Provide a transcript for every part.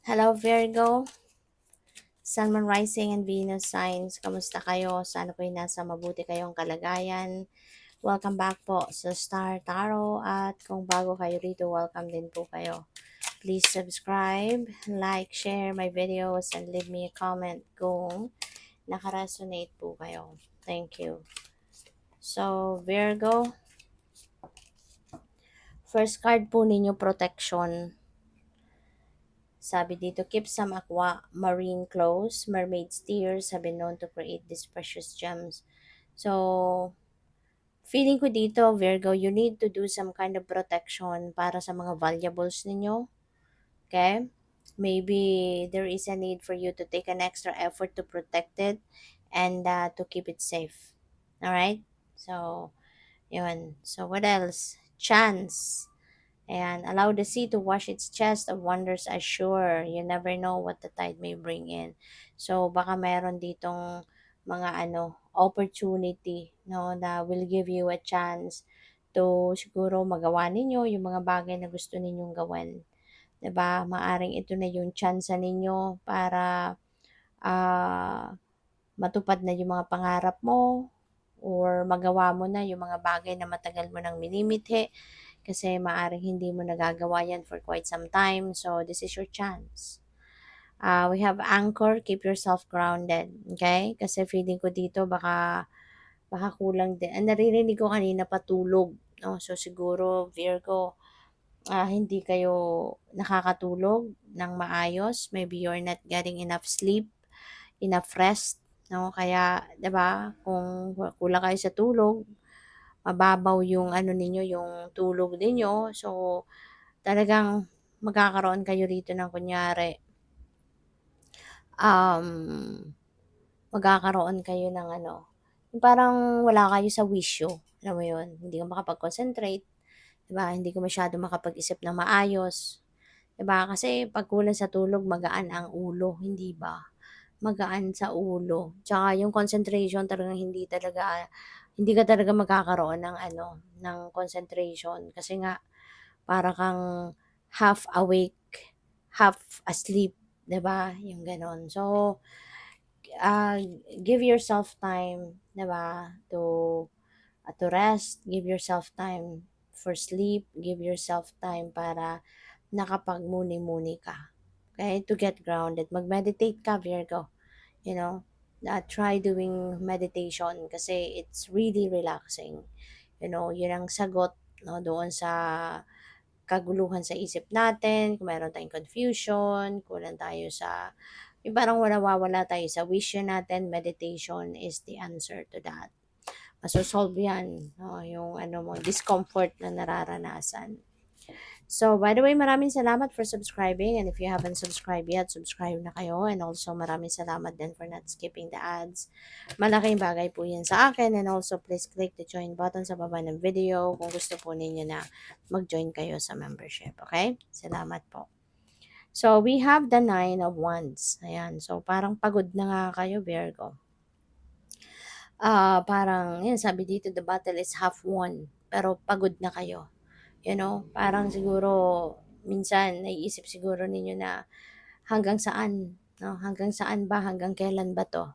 Hello Virgo, Sun, Moon, Rising, and Venus signs. Kamusta kayo? Sana po'y nasa mabuti kayong kalagayan. Welcome back po sa Star Tarot at kung bago kayo rito, welcome din po kayo. Please subscribe, like, share my videos, and leave me a comment kung nakaresonate po kayo. Thank you. So, Virgo, first card po ninyo, protection. Sabi dito, keep some aquamarine clothes. Mermaid's tears have been known to create these precious gems. So, feeling ko dito, Virgo, you need to do some kind of protection para sa mga valuables ninyo. Okay? Maybe there is a need for you to take an extra effort to protect it and to keep it safe. Alright? So, yun. So, what else? Chance. And allow the sea to wash its chest of wonders assure. You never know what the tide may bring in. So, baka meron ditong mga opportunity, no, na will give you a chance to siguro magawa ninyo yung mga bagay na gusto ninyong gawin. 'Di ba? Maaring ito na yung chance ninyo para matupad na yung mga pangarap mo or magawa mo na yung mga bagay na matagal mo nang minimithi kasi maaring hindi mo nagagawa yan for quite some time. So, this is your chance. We have anchor, keep yourself grounded. Okay? Kasi feeling ko dito baka kulang din. Naririnig ko kanina patulog. No? So, siguro, Virgo, hindi kayo nakakatulog ng maayos. Maybe you're not getting enough sleep, enough rest. No? Kaya, 'di ba, kung kulang kayo sa tulog, mababaw yung ninyo, yung tulog ninyo. So, talagang magkakaroon kayo rito ng kunyari, um, magkakaroon kayo ng yung parang wala kayo sa wisyo. Alam mo yun? Hindi ka makapag-concentrate. 'Di ba? Hindi ka masyado makapag-isip ng maayos. 'Di ba? Kasi pag kulang sa tulog, magaan ang ulo, hindi ba? Magaan sa ulo. Tsaka yung concentration talagang hindi ka talaga magkakaroon ng ng concentration kasi nga para kang half awake, half asleep, 'di ba? Yung gano'n. So, ah, give yourself time, 'di ba, to rest, give yourself time for sleep, give yourself time para nakapagmuni-muni ka. Okay? To get grounded. Mag-meditate ka, Virgo. You know, try doing meditation kasi it's really relaxing. You know, yun ang sagot, no, doon sa kaguluhan sa isip natin, kung meron tayong confusion, kulang tayo sa, yung parang nawawala tayo sa vision natin, meditation is the answer to that. Masosolve yan, no, yung mo, discomfort na nararanasan. So, by the way, maraming salamat for subscribing. And if you haven't subscribed yet, subscribe na kayo. And also, maraming salamat din for not skipping the ads. Malaking bagay po yan sa akin. And also, please click the join button sa baba ng video kung gusto po ninyo na mag-join kayo sa membership. Okay? Salamat po. So, we have the 9 of Wands. Ayan. So, parang pagod na nga kayo, Virgo. Parang, yan, sabi dito, the battle is half won. Pero pagod na kayo. You know, parang siguro minsan naiisip siguro ninyo na hanggang saan, no? Hanggang saan ba? Hanggang kailan ba 'to?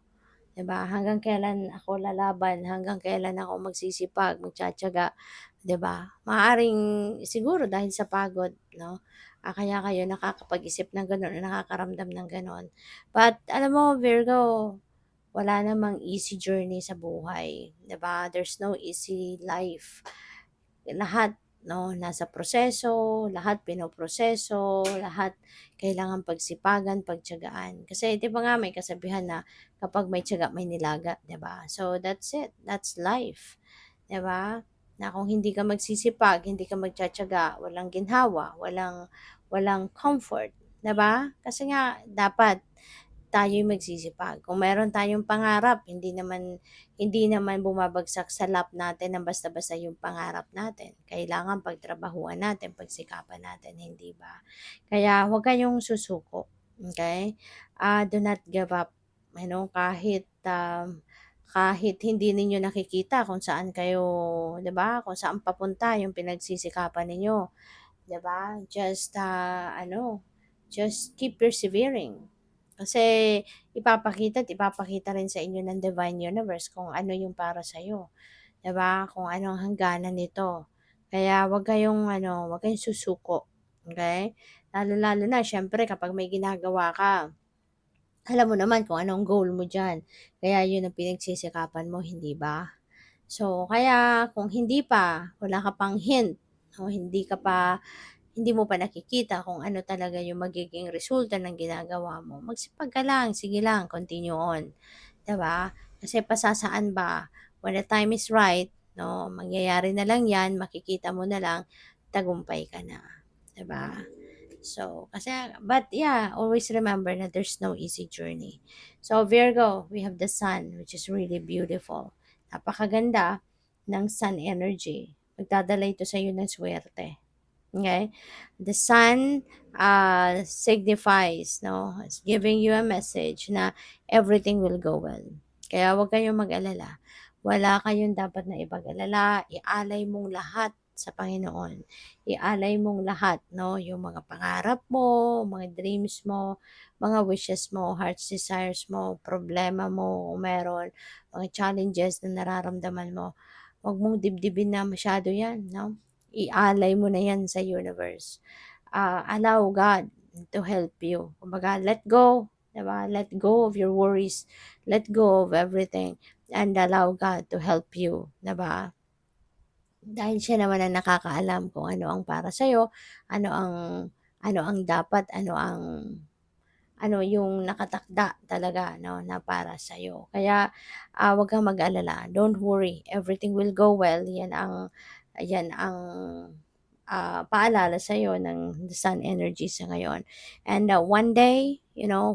'Di ba? Hanggang kailan ako lalaban? Hanggang kailan ako magsisipag, magtitiyaga, 'di ba? Maaaring siguro dahil sa pagod, no? Kaya kayo nakakapag-isip ng gano'n, nakakaramdam ng gano'n. But alam mo, Virgo, wala namang easy journey sa buhay, 'di ba? There's no easy life. Lahat, no, nasa proseso, lahat pinoproseso, lahat kailangan pagsipagan, pagtiyagaan. Kasi 'di ba nga may kasabihan na kapag may tiyaga may nilaga, 'di ba? So that's it. That's life. 'Di ba? Na kung hindi ka magsisipag, hindi ka magtitiyaga, walang ginhawa, walang walang comfort, 'di ba? Kasi nga dapat tayo'y magsisipag. Kung meron tayong pangarap, hindi naman bumabagsak sa lap natin ng basta-basta yung pangarap natin. Kailangan pagtrabahuan natin, pagsikapan natin, hindi ba? Kaya huwag kayong susuko, okay? Do not give up. Kahit hindi ninyo nakikita kung saan kayo, 'di ba? Kung saan papunta yung pinagsisikapan ninyo, 'di ba? Just just keep persevering. Kasi ipapakita at ipapakita rin sa inyo ng Divine Universe kung ano yung para sa'yo. 'Di ba? Kung ano ang hangganan nito. Kaya wag kayong susuko, okay? Lalo-lalo na siyempre kapag may ginagawa ka, alam mo naman kung anong goal mo diyan. Kaya 'yun ang pinagsisikapan mo, hindi ba? So, kaya kung hindi pa, wala ka pang hint o hindi mo pa nakikita kung ano talaga yung magiging resulta ng ginagawa mo, magsipag ka lang, sige lang, continue on. 'Di ba? Kasi pasasaan ba, when the time is right, no, mangyayari na lang 'yan, makikita mo na lang, tagumpay ka na. 'Di ba? So, kasi, but yeah, always remember na there's no easy journey. So, Virgo, we have the sun, which is really beautiful. Napakaganda ng sun energy. Magdadala ito sa iyo ng swerte. Okay? The sun signifies, no, it's giving you a message na everything will go well. Kaya huwag kayong mag-alala. Wala kayong dapat na ipag-alala. Ialay mong lahat sa Panginoon. Ialay mong lahat, no, yung mga pangarap mo, mga dreams mo, mga wishes mo, heart's desires mo, problema mo, kung meron, mga challenges na nararamdaman mo. Huwag mong dibdibin na masyado yan, no? Ialay mo na yan sa universe. Allow God to help you. Kumbaga, let go. Diba? Let go of your worries. Let go of everything. And allow God to help you. Diba? Dahil siya naman ang nakakaalam kung ano ang para sa'yo, ano ang ano ang dapat, ano yung nakatakda talaga, no, na para sa'yo. Kaya, 'wag kang mag-alala, don't worry, everything will go well. Yan ang paalala sa'yo ng the sun energy sa ngayon. And one day,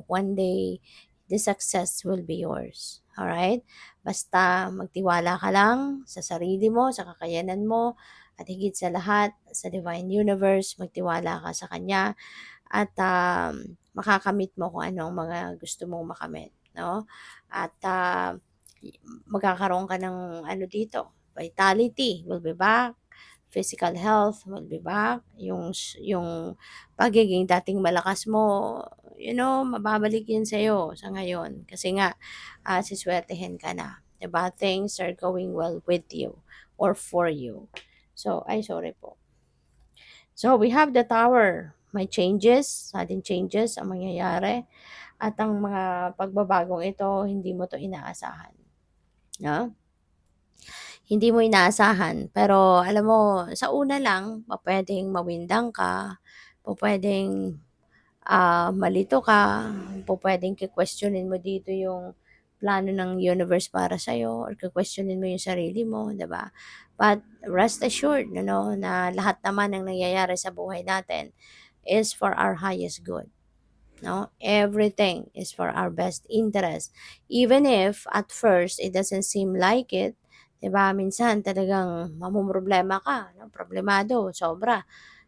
one day, the success will be yours. Alright? Basta magtiwala ka lang sa sarili mo, sa kakayanan mo, at higit sa lahat, sa Divine Universe, magtiwala ka sa Kanya, at makakamit mo kung ano ang mga gusto mong makamit, no? At magkakaroon ka ng ano dito, vitality will be back, physical health will be back, yung pagiging dating malakas mo, mababalik yun sa'yo sa ngayon. Kasi nga, siswertehin ka na. Diba? Things are going well with you or for you. So, ay sorry po. So, we have the tower. May changes, sudden changes ang mangyayari. At ang mga pagbabagong ito, hindi mo to inaasahan. No? Hindi mo inaasahan. Pero, alam mo, sa una lang, pwedeng mawindang ka, pwedeng malito ka, pwedeng questionin mo dito yung plano ng universe para sa'yo, or questionin mo yung sarili mo, 'di ba? But rest assured, na lahat naman ng nangyayari sa buhay natin is for our highest good. No? Everything is for our best interest. Even if at first it doesn't seem like it, 'di ba? Minsan talagang mamumroblema ka, no? Problemado, sobra.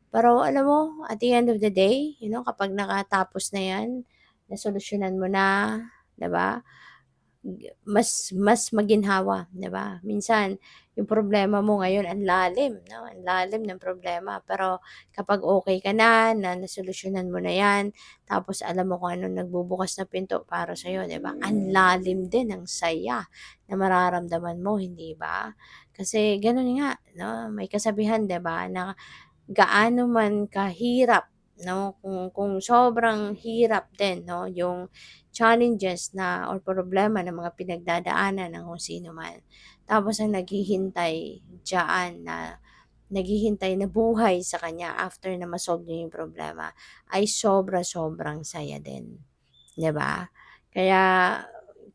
Pero alam mo, at the end of the day, kapag nakatapos na 'yan, nasolusyonan mo na, 'di ba? Mas mas maginhawa, 'di ba? Minsan yung problema mo ngayon ang lalim, 'no? Ang lalim ng problema, pero kapag okay ka na, na nasolusyonan mo na 'yan, tapos alam mo kung anong nagbubukas na pinto para sa'yo, 'di ba? Ang lalim din ng saya na mararamdaman mo, hindi ba? Kasi gano'n nga, 'no? May kasabihan, 'di ba, na gaano man kahirap, 'no, kung sobrang hirap din, 'no, yung challenges na or problema ng mga pinagdadaanan ng kung sino man. Tapos ang naghihintay na buhay sa kanya after na ma-solve niya yung problema, ay sobra-sobrang saya din, 'di ba? Kaya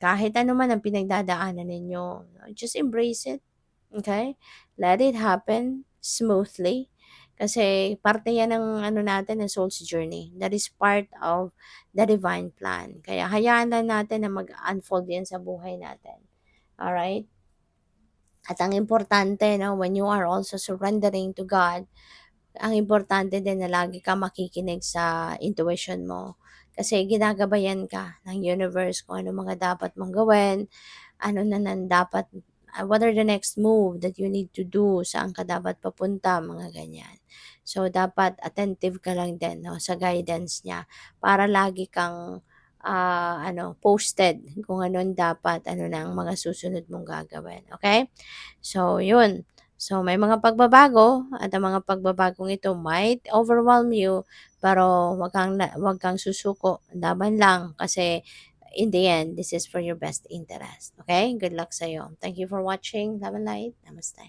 kahit ano man ang pinagdadaanan ninyo, just embrace it, okay? Let it happen smoothly. Kasi parte yan ng ano natin, ng soul's journey. That is part of the divine plan. Kaya hayaan lang natin na mag-unfold yan sa buhay natin. Alright? At ang importante, no, when you are also surrendering to God, ang importante din na lagi ka makikinig sa intuition mo. Kasi ginagabayan ka ng universe kung ano mga dapat mong gawin, ano na nan dapat, what are the next move that you need to do, saan ka dapat papunta, mga ganyan. So, dapat attentive ka lang din 'no, sa guidance niya para lagi kang, posted kung anong dapat, ano na ang mga susunod mong gagawin, okay? So, yun. So, may mga pagbabago at ang mga pagbabagong ito might overwhelm you, pero wag kang susuko, laban lang kasi in the end, this is for your best interest, okay? Good luck sa'yo. Thank you for watching. Love and light. Namaste.